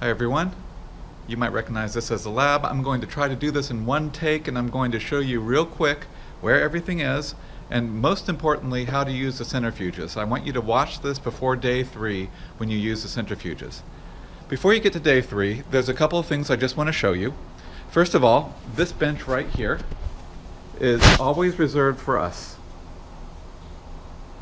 Hi everyone. You might recognize this as a lab. I'm going to try to do this in one take, and I'm going to show you real quick where everything is, and most importantly, how to use the centrifuges. I want you to watch this before day 3 when you use the centrifuges. Before you get to day 3, there's a couple of things I just want to show you. First of all, this bench right here is always reserved for us.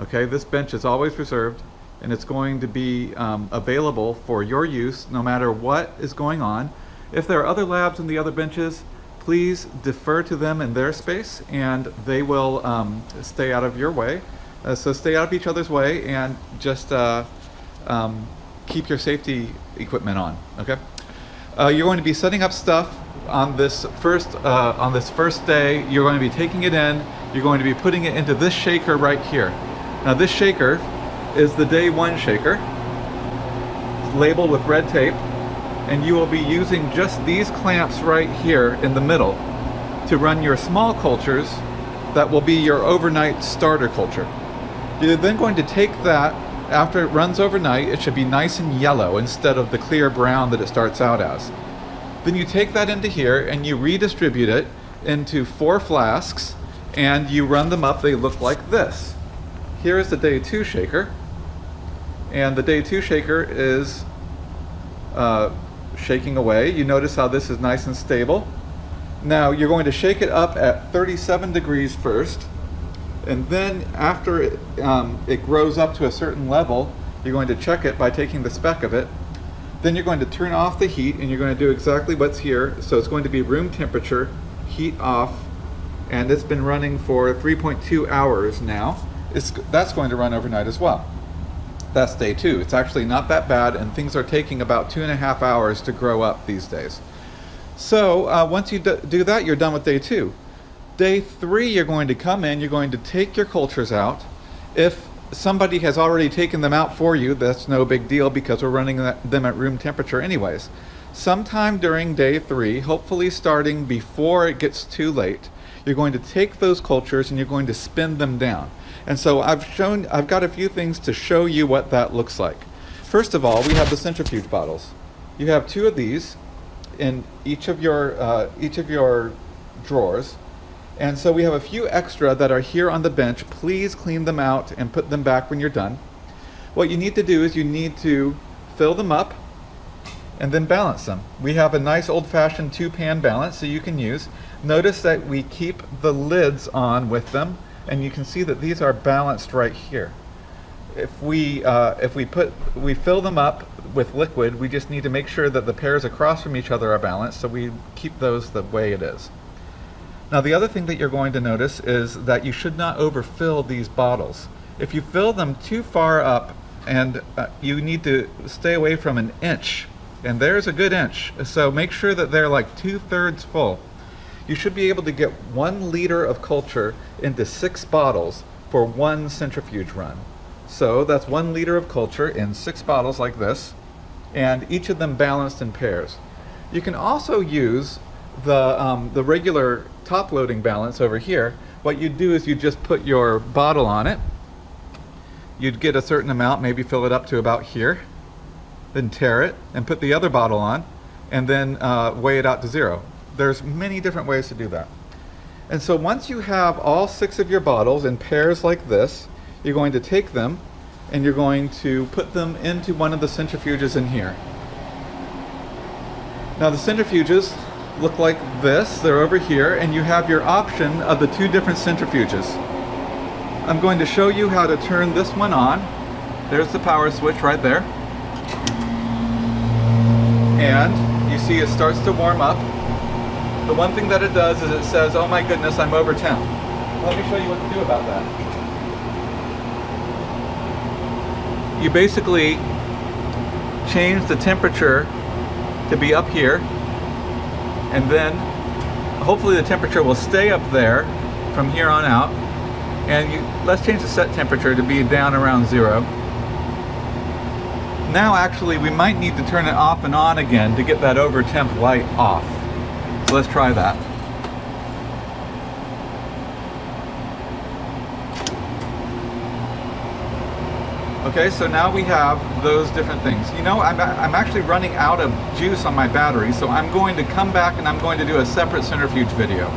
Okay, this bench is always reserved, and it's going to be available for your use no matter what is going on. If there are other labs in the other benches, please defer to them in their space, and they will stay out of your way. So stay out of each other's way, and just keep your safety equipment on. Okay. You're going to be setting up stuff on this first day. You're going to be taking it in. You're going to be putting it into this shaker right here. Now this shaker is the day 1 shaker. It's labeled with red tape, and you will be using just these clamps right here in the middle to run your small cultures that will be your overnight starter culture. You're then going to take that, after it runs overnight, it should be nice and yellow instead of the clear brown that it starts out as. Then you take that into here and you redistribute it into 4 flasks, and you run them up. They look like this. Here is the day 2 shaker. And the day 2 shaker is shaking away. You notice how this is nice and stable. Now you're going to shake it up at 37 degrees first, and then after it grows up to a certain level, you're going to check it by taking the speck of it. Then you're going to turn off the heat, and you're going to do exactly what's here. So it's going to be room temperature, heat off, and it's been running for 3.2 hours now. That's going to run overnight as well. That's day 2. It's actually not that bad, and things are taking about 2.5 hours to grow up these days. So once you do that, you're done with day 2. Day 3, you're going to come in, you're going to take your cultures out. If somebody has already taken them out for you, that's no big deal because we're running them at room temperature anyways. Sometime during day 3, hopefully starting before it gets too late, you're going to take those cultures and you're going to spin them down. And so I've got a few things to show you what that looks like. First of all, we have the centrifuge bottles. You have 2 of these in each of your drawers. And so we have a few extra that are here on the bench. Please clean them out and put them back when you're done. What you need to do is you need to fill them up and then balance them. We have a nice old-fashioned 2-pan balance that you can use. Notice that we keep the lids on with them, and you can see that these are balanced right here. If we fill them up with liquid, we just need to make sure that the pairs across from each other are balanced, so we keep those the way it is. Now the other thing that you're going to notice is that you should not overfill these bottles. If you fill them too far up, and you need to stay away from an inch, and there's a good inch, so make sure that they're like 2/3 full. You should be able to get 1 liter of culture into 6 bottles for 1 centrifuge run. So that's 1 liter of culture in 6 bottles like this, and each of them balanced in pairs. You can also use the regular top loading balance over here. What you do is you just put your bottle on it. You'd get a certain amount, maybe fill it up to about here, then tear it and put the other bottle on, and then weigh it out to 0. There's many different ways to do that. And so once you have all 6 of your bottles in pairs like this, you're going to take them and you're going to put them into one of the centrifuges in here. Now the centrifuges look like this. They're over here, and you have your option of the 2 different centrifuges. I'm going to show you how to turn this one on. There's the power switch right there. And you see it starts to warm up. The one thing that it does is it says, oh my goodness, I'm over temp. Let me show you what to do about that. You basically change the temperature to be up here, and then hopefully the temperature will stay up there from here on out. And let's change the set temperature to be down around 0. Now actually we might need to turn it off and on again to get that over temp light off. So let's try that. Okay, so now we have those different things. You know, I'm actually running out of juice on my battery, so I'm going to come back and I'm going to do a separate centrifuge video.